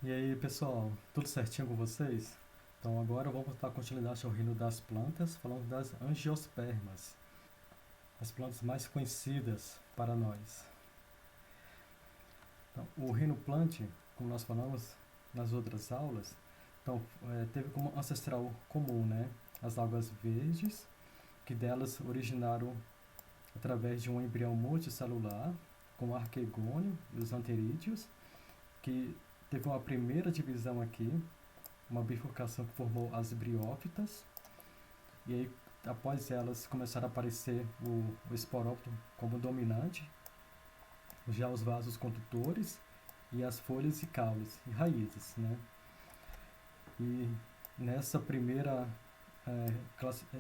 E aí, pessoal, tudo certinho com vocês? Então agora vamos dar continuidade ao reino das plantas, falando das angiospermas, as plantas mais conhecidas para nós. Então, o reino plant, como nós falamos nas outras aulas, então, teve como ancestral comum, né, as algas verdes, que delas originaram através de um embrião multicelular, como o arquegônio e os anterídeos, que teve uma primeira divisão aqui, uma bifurcação que formou as briófitas, e aí após elas começaram a aparecer o esporófito como dominante, já os vasos condutores e as folhas e caules e raízes, né? E nessa primeira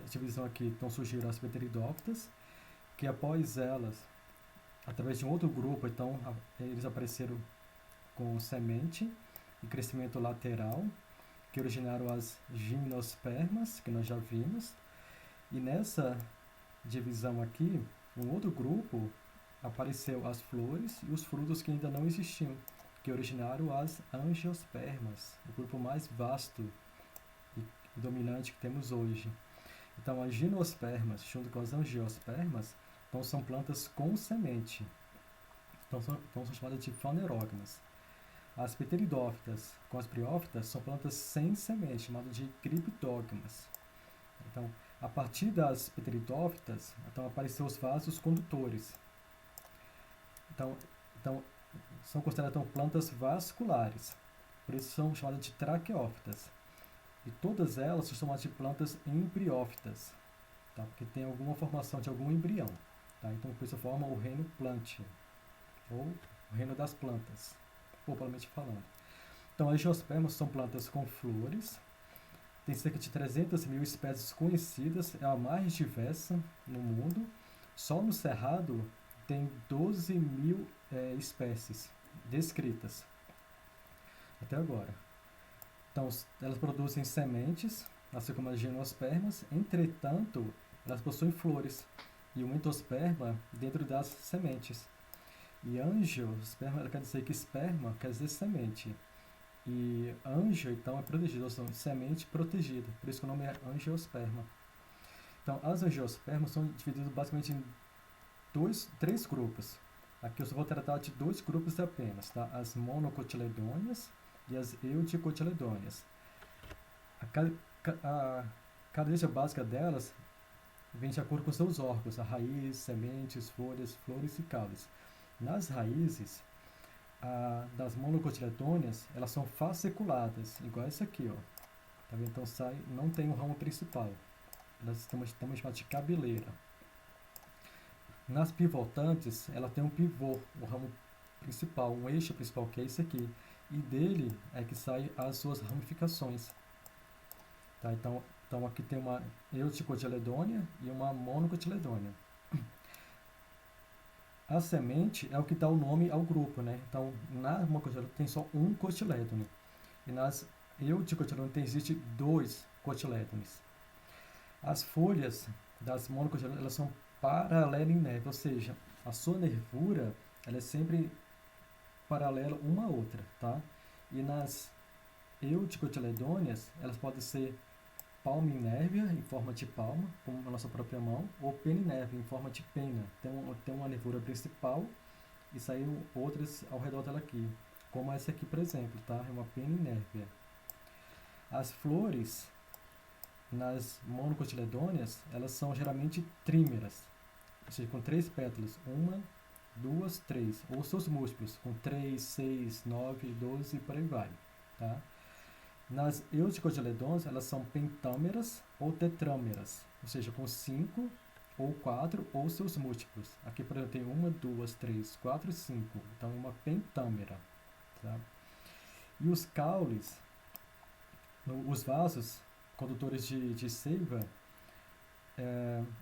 divisão aqui, então surgiram as pteridófitas, que após elas, através de um outro grupo, então eles apareceram com semente e crescimento lateral, que originaram as gimnospermas, que nós já vimos. E nessa divisão aqui, um outro grupo apareceu as flores e os frutos que ainda não existiam, que originaram as angiospermas, o grupo mais vasto e dominante que temos hoje. Então, as gimnospermas, junto com as angiospermas, então, são plantas com semente. Então são chamadas de fanerógamas. As pteridófitas com as briófitas são plantas sem semente, chamadas de criptógamas. Então, a partir das pteridófitas, então apareceram os vasos condutores. Então são consideradas então, plantas vasculares, por isso são chamadas de traqueófitas. E todas elas são chamadas de plantas embriófitas, tá? Porque tem alguma formação de algum embrião. Tá? Então, por isso forma o reino plant, ou o reino das plantas, popularmente falando. Então, as angiospermas são plantas com flores, tem cerca de 300 mil espécies conhecidas, é a mais diversa no mundo. Só no Cerrado tem 12 mil espécies descritas até agora. Então, elas produzem sementes, assim como as gimnospermas, entretanto, elas possuem flores e uma endosperma dentro das sementes. E angiosperma quer dizer que esperma quer dizer semente. E anjo, então, é protegido, ou seja, semente protegida. Por isso que o nome é angiosperma. Então, as angiospermas são divididas basicamente em três grupos. Aqui eu só vou tratar de dois grupos apenas, tá? As monocotiledôneas e as eudicotiledôneas. A característica básica delas vem de acordo com seus órgãos, a raiz, sementes, folhas, flores e caules. Nas raízes, das monocotiledôneas, elas são fasciculadas, igual essa aqui, ó. Tá vendo? Então não tem um ramo principal. Elas estamos chamando de cabeleira. Nas pivotantes, ela tem um pivô, um ramo principal, um eixo principal, que é esse aqui. E dele é que saem as suas ramificações. Tá? Então aqui tem uma eudicotiledônea e uma monocotiledônea. A semente é o que dá o nome ao grupo, né? Então, na monocotiledônea tem só um cotilédone. E nas eudicotiledôneas existe dois cotilédones. As folhas das monocotiledôneas, elas são paralela em neve, ou seja, a sua nervura ela é sempre paralela uma à outra, tá? E nas eudicotiledôneas, elas podem ser palminérvia, em forma de palma, como a nossa própria mão, ou peninérvia, em forma de pena. Tem uma nervura principal e saíram outras ao redor dela aqui, como essa aqui, por exemplo, tá? É uma peninérvia. As flores nas monocotiledôneas, elas são geralmente trímeras, ou seja, com três pétalas, uma, duas, três, ou seus múltiplos, com 3, 6, 9, 12 e por aí vai, tá? Nas eudicotiledôneas, elas são pentâmeras ou tetrâmeras, ou seja, com 5 ou 4 ou seus múltiplos. Aqui, por exemplo, tem 1, 2, 3, 4 e 5, então é uma pentâmera, tá? E os caules, os vasos condutores de seiva,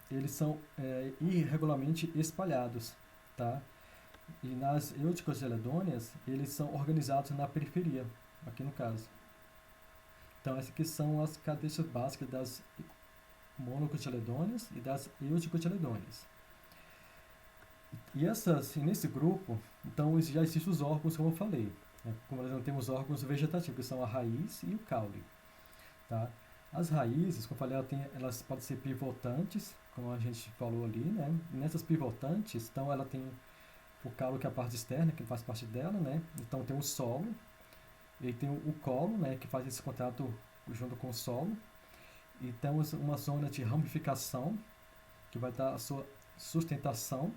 eles são irregularmente espalhados, tá? E nas eudicotiledôneas, eles são organizados na periferia, aqui no caso. Então, essas aqui são as características básicas das monocotiledôneas e das eudicotiledôneas. E nesse grupo, então já existem os órgãos, como eu falei. Como por exemplo, temos órgãos vegetativos, que são a raiz e o caule. Tá? As raízes, como eu falei, elas podem ser pivotantes, como a gente falou ali, né? E nessas pivotantes, então ela tem o caule, que é a parte externa, que faz parte dela, né? Então tem o solo, e tem o colo, né? Que faz esse contato junto com o solo. E temos uma zona de ramificação, que vai dar a sua sustentação.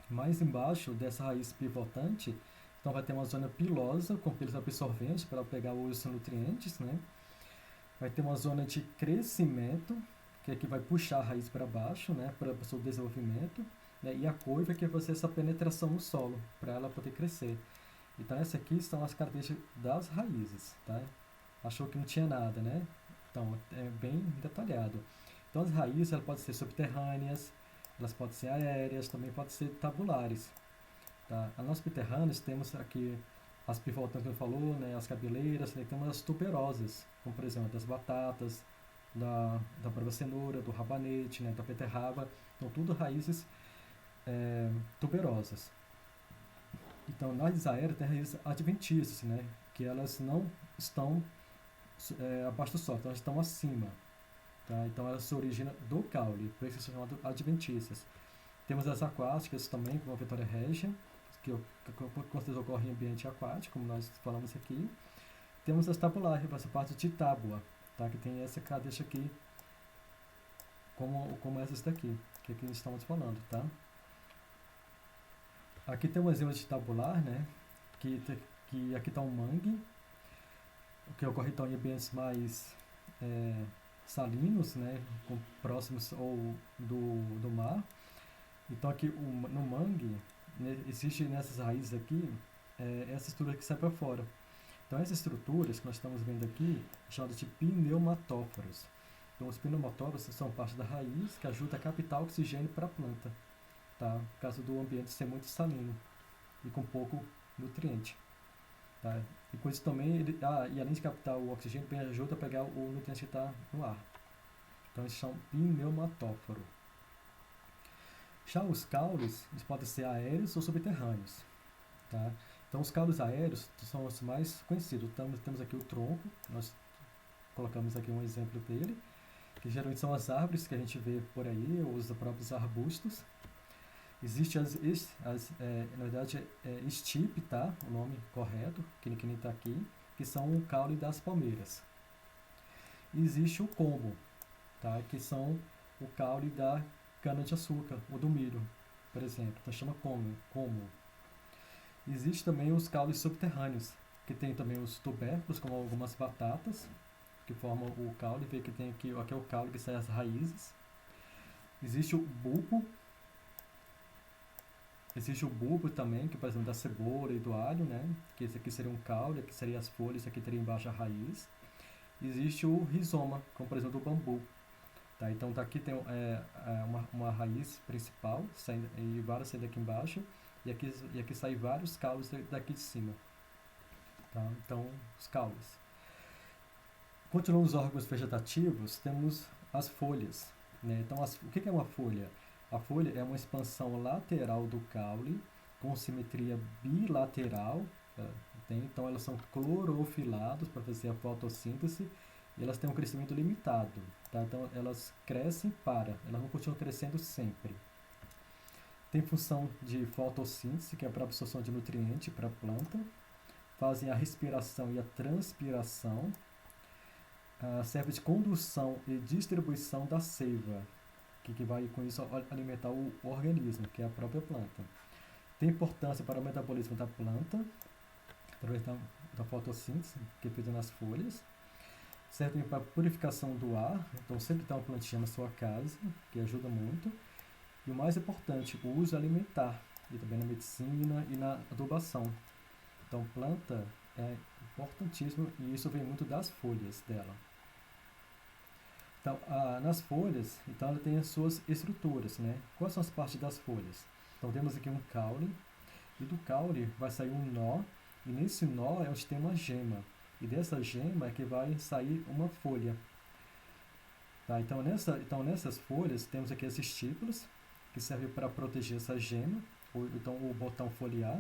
Mais embaixo dessa raiz pivotante, então vai ter uma zona pilosa, com pelos absorventes, para pegar os nutrientes, né? Vai ter uma zona de crescimento, que é que vai puxar a raiz para baixo, né, para o seu desenvolvimento, né, e a couve, que vai ser essa penetração no solo, para ela poder crescer. Então, essas aqui são as características das raízes, tá? Achou que não tinha nada, né? Então, é bem detalhado. Então, as raízes, elas podem ser subterrâneas, elas podem ser aéreas, também podem ser tabulares, tá? Nas subterrâneas, temos aqui as pivotantes que eu falou, né, as cabeleiras, né, temos as tuberosas, como por exemplo das batatas, da própria cenoura, do rabanete, né, da beterraba, então tudo raízes tuberosas. Então nas raízes aéreas tem raízes adventícias, né, que elas não estão abaixo do solo, então elas estão acima, tá? Então elas se originam do caule, por isso são chamadas adventícias. Temos as aquáticas também, como a Vitória Regia, que com certeza ocorre em ambiente aquático, como nós falamos aqui. Temos as tabulares, essa parte de tábua, tá? Que tem essa cadeixa aqui, como essas daqui, que aqui estamos falando, tá? Aqui tem um exemplo de tabular, né? Que aqui está um mangue, que ocorre então em ambientes mais salinos, né? Próximos ou do mar. Então aqui no mangue, né, existe nessas raízes aqui essa estrutura que sai para fora. Então essas estruturas que nós estamos vendo aqui chamadas de pneumatóforos. Então os pneumatóforos são parte da raiz que ajuda a captar oxigênio para a planta, tá? Por causa do ambiente ser muito salino e com pouco nutriente, tá? E com isso também, e além de captar o oxigênio, também ajuda a pegar o nutriente que está no ar. Então eles são pneumatóforo. Já os caules, eles podem ser aéreos ou subterrâneos, tá? Então os caules aéreos são os mais conhecidos. Temos aqui o tronco, nós colocamos aqui um exemplo dele, que geralmente são as árvores que a gente vê por aí, ou os próprios arbustos. Existe na verdade, estipe, tá? O nome correto, que nem está aqui, que são o caule das palmeiras. E existe o combo, tá? Que são o caule da cana-de-açúcar, ou do milho, por exemplo. Então chama como. Existe também os caules subterrâneos, que tem também os tubérculos, como algumas batatas, que formam o caule. Vê que tem aqui é o caule que sai as raízes. Existe o bulbo. Existe o bulbo também, que por exemplo da cebola e do alho, né? Que esse aqui seria um caule, aqui seria as folhas, esse aqui teria embaixo a raiz. Existe o rizoma, como por exemplo do bambu. Tá? Então aqui tem uma raiz principal e várias saindo aqui embaixo, e aqui saem vários caules daqui de cima. Tá? Então, os caules. Continuando os órgãos vegetativos, temos as folhas, né? Então, o que é uma folha? A folha é uma expansão lateral do caule com simetria bilateral. Então, elas são clorofiladas para fazer a fotossíntese e elas têm um crescimento limitado. Tá? Então, elas crescem elas não continuam crescendo sempre. Tem função de fotossíntese, que é para absorção de nutriente para a planta. Fazem a respiração e a transpiração. Serve de condução e distribuição da seiva, que vai com isso alimentar o organismo, que é a própria planta. Tem importância para o metabolismo da planta, através da fotossíntese, que é feita nas folhas. Servem para purificação do ar, então sempre tem uma plantinha na sua casa, que ajuda muito. E o mais importante, o uso alimentar, e também na medicina e na adubação. Então, planta é importantíssimo e isso vem muito das folhas dela. Então, nas folhas, então ela tem as suas estruturas, né? Quais são as partes das folhas? Então, temos aqui um caule, e do caule vai sair um nó, e nesse nó é onde tem uma gema. E dessa gema é que vai sair uma folha. Tá? Então, nessas folhas, temos aqui as estípulas, que servem para proteger essa gema, ou então o botão foliar.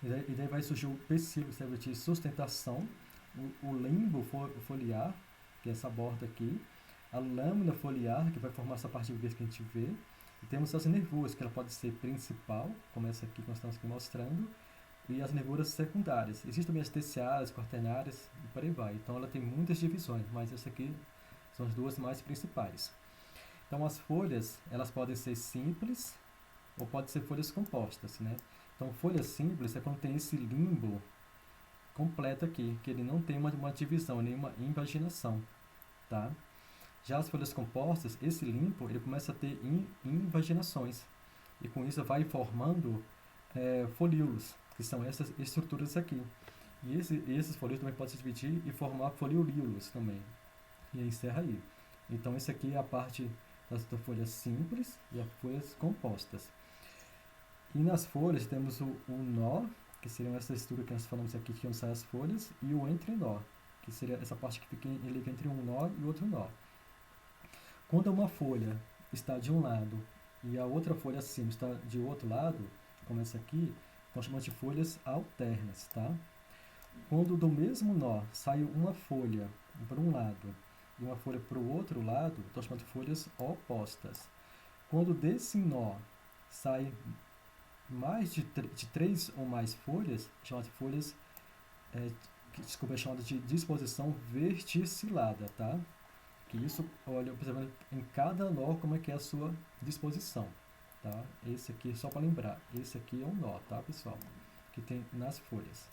E daí vai surgir o pecíolo, que serve de sustentação, o limbo foliar, que é essa borda aqui, a lâmina foliar, que vai formar essa parte verde que a gente vê, e temos as nervuras, que ela pode ser principal, como essa aqui que nós estamos aqui mostrando, e as nervuras secundárias. Existem também as terciárias, quaternárias e por aí vai. Então ela tem muitas divisões, mas essa aqui são as duas mais principais. Então as folhas, elas podem ser simples ou podem ser folhas compostas, né? Então folha simples é quando tem esse limbo completo aqui, que ele não tem uma divisão, nenhuma invaginação, tá? Já as folhas compostas, esse limbo, ele começa a ter invaginações, e com isso vai formando folíolos, que são essas estruturas aqui. E esses folíolos também podem se dividir e formar foliolíolos também. E encerra aí. Então, esse aqui é a parte das folhas simples e as folhas compostas. E nas folhas temos o nó, que seria essa estrutura que nós falamos aqui, que onde saem as folhas, e o entrenó, que seria essa parte que fica entre um nó e outro nó. Quando uma folha está de um lado e a outra folha acima está de outro lado, como essa aqui, nós chamamos de folhas alternas, tá? Quando do mesmo nó sai uma folha para um lado e uma folha para o outro lado, nós chamamos de folhas opostas. Quando desse nó sai mais de 3 ou mais folhas, chamamos de folhas, é chamada de disposição verticilada, tá? Que isso, olha, observando em cada nó como é que é a sua disposição, tá? Esse aqui, só para lembrar, esse aqui é um nó, tá, pessoal? Que tem nas folhas.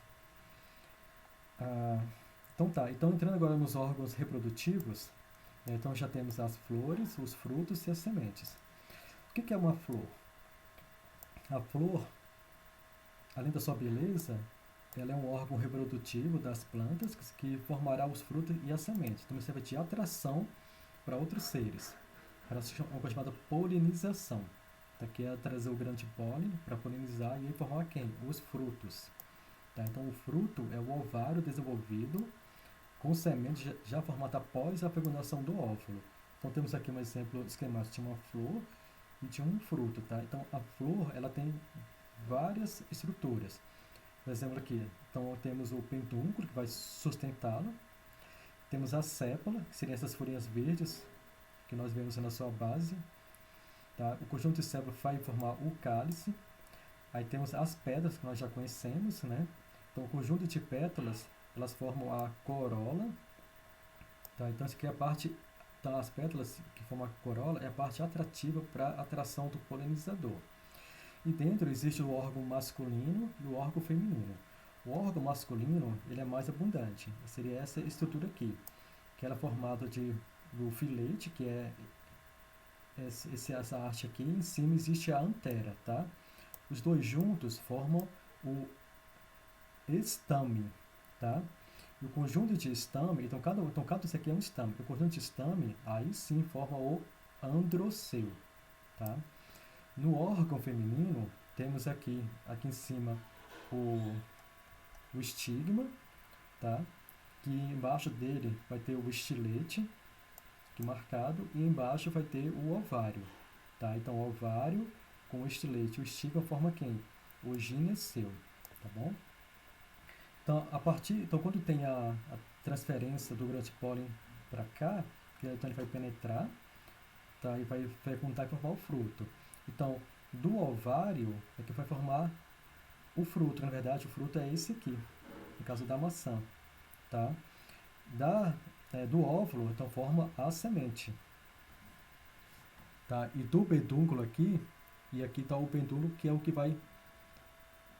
Então tá, então entrando agora nos órgãos reprodutivos, então já temos as flores, os frutos e as sementes. O que é uma flor? A flor, além da sua beleza, ela é um órgão reprodutivo das plantas que formará os frutos e as sementes. Então serve de atração para outros seres. Ela é uma coisa chamada polinização. Que é trazer o grande pólen para polinizar e aí formar quem? Os frutos. Tá? Então o fruto é o ovário desenvolvido com semente já formada após a fecundação do óvulo. Então temos aqui um exemplo esquemático de uma flor e de um fruto. Tá? Então a flor ela tem várias estruturas. Por exemplo aqui, então temos o pedúnculo que vai sustentá-la, temos a sépala, que seriam essas folhinhas verdes que nós vemos na sua base, tá? O conjunto de sépala vai formar o cálice, aí temos as pedras que nós já conhecemos, né? Então o conjunto de pétalas, elas formam a corola, tá? Então essa aqui é a parte, então as pétalas que formam a corola é a parte atrativa para a atração do polinizador. E dentro existe o órgão masculino e o órgão feminino. O órgão masculino ele é mais abundante. Seria essa estrutura aqui, que ela é formada do filete, que é essa arte aqui. Em cima existe a antera, tá? Os dois juntos formam o estame, tá? E o conjunto de estame, então cada isso aqui é um estame. O conjunto de estame, aí sim forma o androceu, tá? No órgão feminino, temos aqui em cima o estigma, tá? Que embaixo dele vai ter o estilete, aqui marcado, e embaixo vai ter o ovário, tá? Então, o ovário com o estilete, o estigma forma quem? O gineceu, tá bom? Então, quando tem a transferência do grande pólen para cá, então ele vai penetrar, tá? E vai fecundar e formar o fruto. Então, do ovário é que vai formar o fruto. Na verdade, o fruto é esse aqui, no caso da maçã, tá? Do óvulo, então, forma a semente, tá? E do pedúnculo aqui, e aqui está o pedúnculo, que é o que vai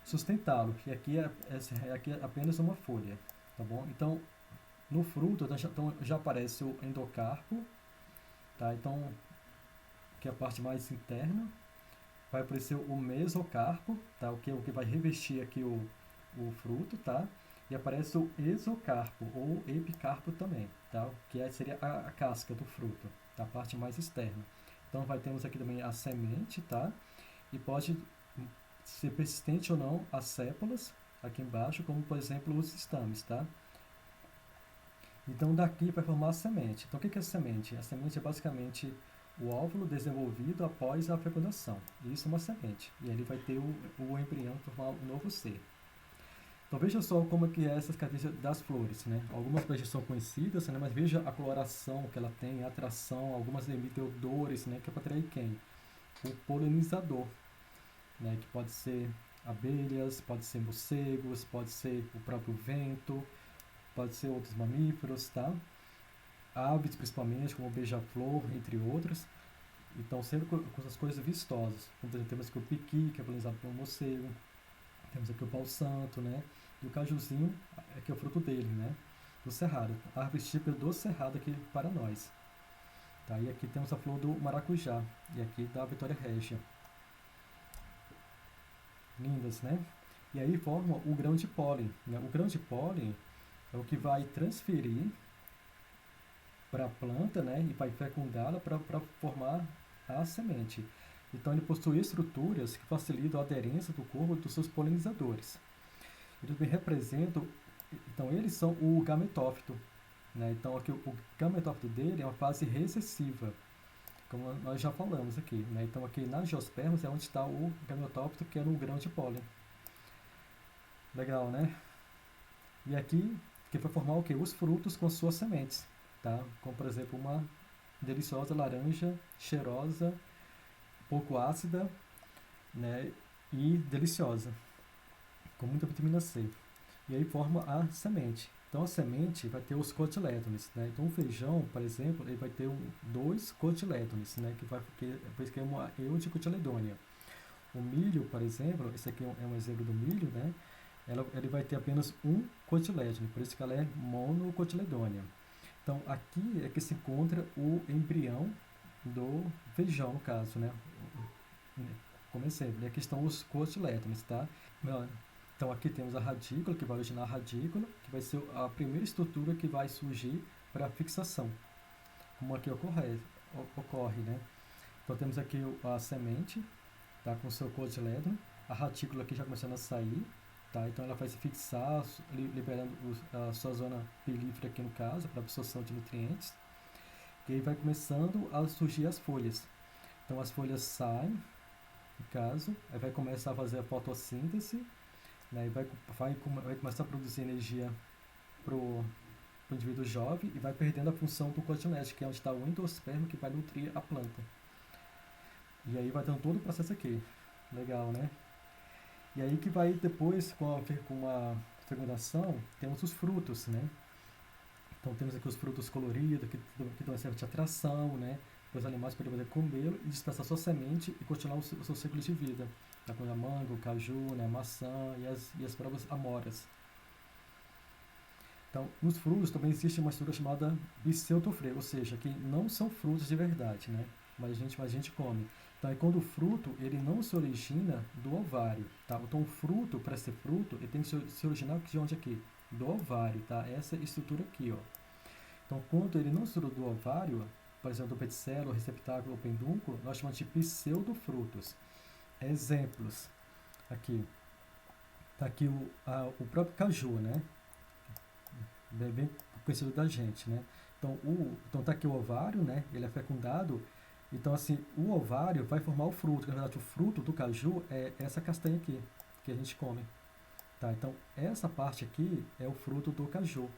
sustentá-lo. E aqui aqui é apenas uma folha, tá bom? Então, no fruto, então, já aparece o endocarpo, tá? Então, que é a parte mais interna, vai aparecer o mesocarpo, tá? O que é o que vai revestir aqui o fruto, tá? E aparece o exocarpo ou epicarpo também, tá? Que seria a casca do fruto, tá? A parte mais externa. Então temos aqui também a semente, tá? E pode ser persistente ou não as sépalas aqui embaixo, como por exemplo os estames, tá? Então daqui vai formar a semente. Então o que é a semente? A semente é basicamente o óvulo desenvolvido após a fecundação. Isso é uma semente. E ali vai ter o embrião formar um novo ser. Então veja só como é que é essas características das flores, né? Algumas já são conhecidas, né? Mas veja a coloração que ela tem, a atração, algumas emitem odores, né? Que é para atrair quem? O polinizador, né? Que pode ser abelhas, pode ser morcegos, pode ser o próprio vento, pode ser outros mamíferos, tá? Aves principalmente, como o beija-flor, entre outros. Então sempre com essas coisas vistosas. Como por exemplo, temos aqui o piqui, que é polinizado pelo morcego. Temos aqui o pau santo, né? E o cajuzinho, que é o fruto dele, né? Do cerrado. A árvore típica do cerrado aqui para nós. Tá? E aqui temos a flor do maracujá. E aqui da Vitória Régia. Lindas, né? E aí forma o grão de pólen, né? O grão de pólen é o que vai transferir para a planta, né? E vai fecundá-la para formar a semente. Então ele possui estruturas que facilitam a aderência do corpo dos seus polinizadores. Eles representam, então eles são o gametófito, né? Então aqui o gametófito dele é uma fase recessiva, como nós já falamos aqui, né? Então aqui nas angiospermas é onde está o gametófito, que é no grão de pólen. Legal, né? E aqui que vai formar o que? Os frutos com suas sementes, tá? Como por exemplo uma deliciosa laranja, cheirosa, pouco ácida, né? E deliciosa, com muita vitamina C. E aí forma a semente. Então a semente vai ter os cotilédones, né? Então o feijão, por exemplo, ele vai ter dois cotilédones, né? Por isso que é uma eudicotiledônia. O milho, por exemplo, esse aqui é um exemplo do milho, né? Ele vai ter apenas um cotilédone, por isso que ela é monocotiledônia. Então aqui é que se encontra o embrião do feijão, no caso, né? Como exemplo, e aqui estão os cotilédones, tá? Então aqui temos a radícula, que vai originar a radícula, que vai ser a primeira estrutura que vai surgir para a fixação, como aqui ocorre, né? Então temos aqui a semente, tá, com o seu cotilédone, a radícula aqui já começando a sair, tá? Então ela vai se fixar, liberando a sua zona pilífera aqui no caso, para absorção de nutrientes, e aí vai começando a surgir as folhas. Então as folhas saem, no caso, aí vai começar a fazer a fotossíntese, né, e vai começar a produzir energia para o indivíduo jovem e vai perdendo a função do cotonete, que é onde está o endosperma que vai nutrir a planta. E aí vai dando todo o processo aqui. Legal, né? E aí que vai depois, com a fecundação, temos os frutos, né? Então temos aqui os frutos coloridos, que dão uma certa atração, né? Para os animais poderem poder comê-lo e dispersar sua semente e continuar o seu ciclo de vida. Tá com a manga, o caju, né, a maçã e as próprias amoras. Então, nos frutos também existe uma estrutura chamada pseudofrê, ou seja, que não são frutos de verdade, né? Mas a gente come. Então, é quando o fruto ele não se origina do ovário, tá? Então, o fruto, para ser fruto, ele tem que se originar de onde aqui? Do ovário, tá? Essa estrutura aqui, ó. Então, quando ele não se originou do ovário, por exemplo, do pedicelo, receptáculo ou pendúnculo, nós chamamos de pseudofrutos. Exemplos. Aqui. Tá aqui o próprio caju, né? Bem conhecido da gente, né? Então tá aqui o ovário, né? Ele é fecundado. Então, assim, o ovário vai formar o fruto. Na verdade, o fruto do caju é essa castanha aqui, que a gente come. Tá? Então, essa parte aqui é o fruto do caju.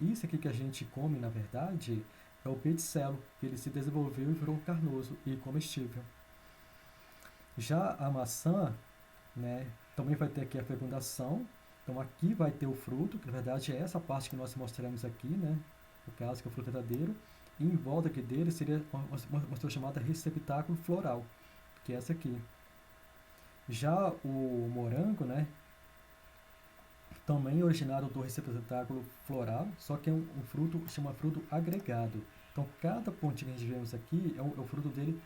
Isso aqui que a gente come, na verdade, é o pedicelo, que ele se desenvolveu e virou carnoso e comestível. Já a maçã, né, também vai ter aqui a fecundação. Então aqui vai ter o fruto, que na verdade é essa parte que nós mostramos aqui, né, no caso que é o fruto verdadeiro. E em volta aqui dele seria uma estrutura chamada receptáculo floral, que é essa aqui. Já o morango, né, também é originário do receptáculo floral, só que é um fruto, chama fruto agregado. Então cada pontinho que a gente vemos aqui é o fruto dele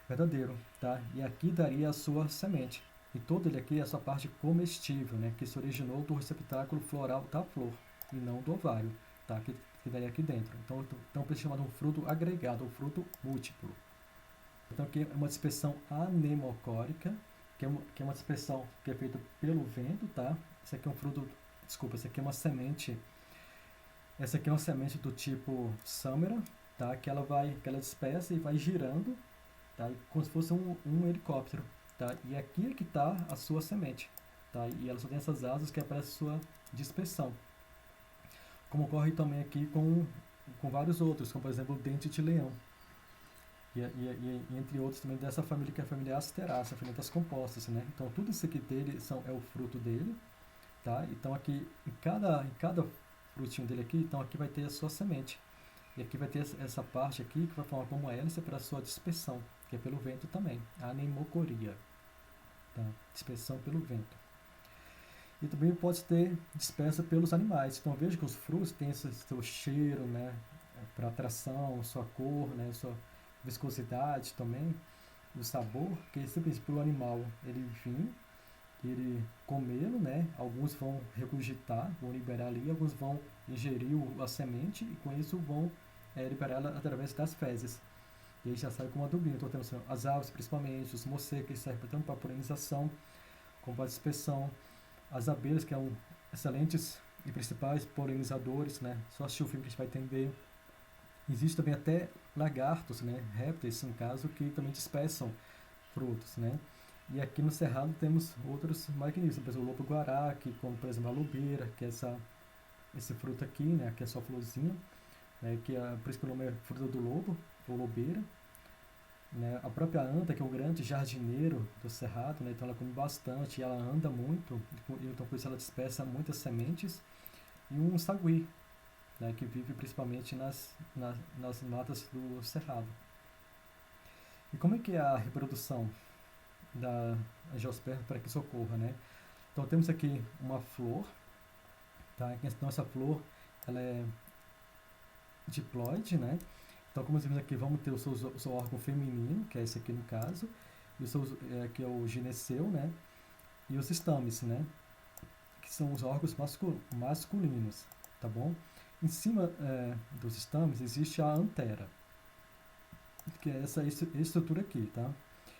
verdadeiro, tá? E aqui daria a sua semente. E todo ele aqui é a sua parte comestível, né? Que se originou do receptáculo floral da flor e não do ovário, tá? Que daria aqui dentro. Então por isso chamado um fruto agregado, um fruto múltiplo. Então aqui é uma dispersão anemocórica, que é uma dispersão que é feita pelo vento, tá? Esse aqui é um fruto, desculpa, esse aqui é uma semente. Essa aqui é uma semente do tipo Samara, tá? Que ela dispersa e vai girando, tá? Como se fosse um helicóptero, tá? E aqui é que está a sua semente, tá? E ela só tem essas asas que é para a sua dispersão. Como ocorre também aqui com vários outros, como por exemplo o dente de leão. E entre outros também dessa família, que é a família Asterácea, a família das compostas, né? Então tudo isso aqui dele é o fruto dele, tá? Então aqui, em cada frutinho dele aqui, então aqui vai ter a sua semente. E aqui vai ter essa parte aqui que vai formar como hélice para a sua dispersão, que é pelo vento também, a anemocoria, tá? Dispersão pelo vento. E também pode ter dispersa pelos animais. Então veja que os frutos têm esse seu cheiro, né? Para atração, sua cor, né? Sua viscosidade também, o sabor, que é simplesmente para o animal ele vir, ele comê-lo, né? Alguns vão regurgitar, vão liberar ali, alguns vão ingerir a semente e com isso vão liberar ela através das fezes. E aí já sai como adubinho. Então temos as aves, principalmente, os morcegos, que servem tanto para polinização como para dispersão, as abelhas, que são excelentes e principais polinizadores, né? Só assistir o filme que a gente vai entender. Existe também até lagartos, né, répteis, no caso, que também dispersam frutos, né. E aqui no Cerrado temos outros magníficos, por exemplo, o lobo-guará, que como por exemplo a lobeira, que é esse fruto aqui, né, que é só florzinha, né, que por isso que o nome é fruta do lobo, ou lobeira. Né. A própria anta, que é o grande jardineiro do Cerrado, né, então ela come bastante, ela anda muito, então por isso ela dispersa muitas sementes. E um sagui, né, que vive principalmente nas matas do Cerrado. E como é que é a reprodução da angiosperma para que isso ocorra, né? Então temos aqui uma flor, tá? Então essa flor ela é diploide, né? Então como vemos aqui, vamos ter o seu órgão feminino, que é esse aqui no caso, e o seu, que é o gineceu, né? E os estames, né? Que são os órgãos masculinos, tá bom? Em cima dos estames existe a antera, que é essa estrutura aqui, tá?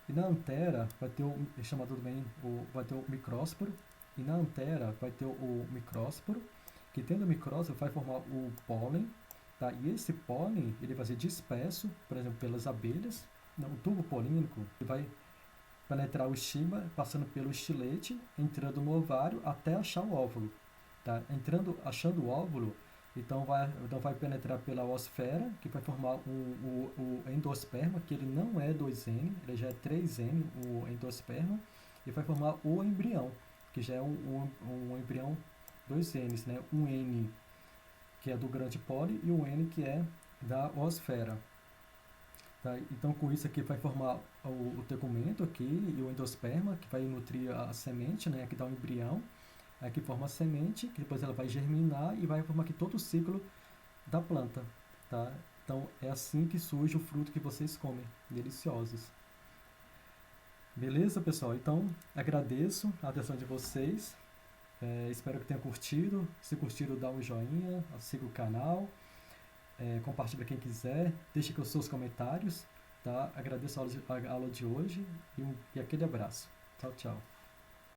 E na antera vai ter chamado também vai ter o micrósporo, e na antera vai ter o micrósporo, que tendo o micrósporo vai formar o pólen, tá? E esse pólen ele vai ser disperso, por exemplo, pelas abelhas, o tubo polínico vai penetrar o estigma, passando pelo estilete, entrando no ovário até achar o óvulo, tá? Achando o óvulo, então vai penetrar pela oosfera, que vai formar o endosperma, que ele não é 2N, ele já é 3N, o endosperma, e vai formar o embrião, que já é um embrião 2Ns, né? Um N que é do grande pólen e um N que é da oosfera. Tá? Então com isso aqui vai formar o tegumento aqui e o endosperma, que vai nutrir a semente, né? Que dá o embrião. Aqui forma a semente, que depois ela vai germinar e vai formar aqui todo o ciclo da planta, tá? Então é assim que surge o fruto que vocês comem, deliciosos. Beleza, pessoal? Então agradeço a atenção de vocês, espero que tenham curtido. Se curtiram, dá um joinha, siga o canal, compartilhe para quem quiser, deixe aqui os seus comentários, tá? Agradeço a aula de hoje e aquele abraço. Tchau, tchau.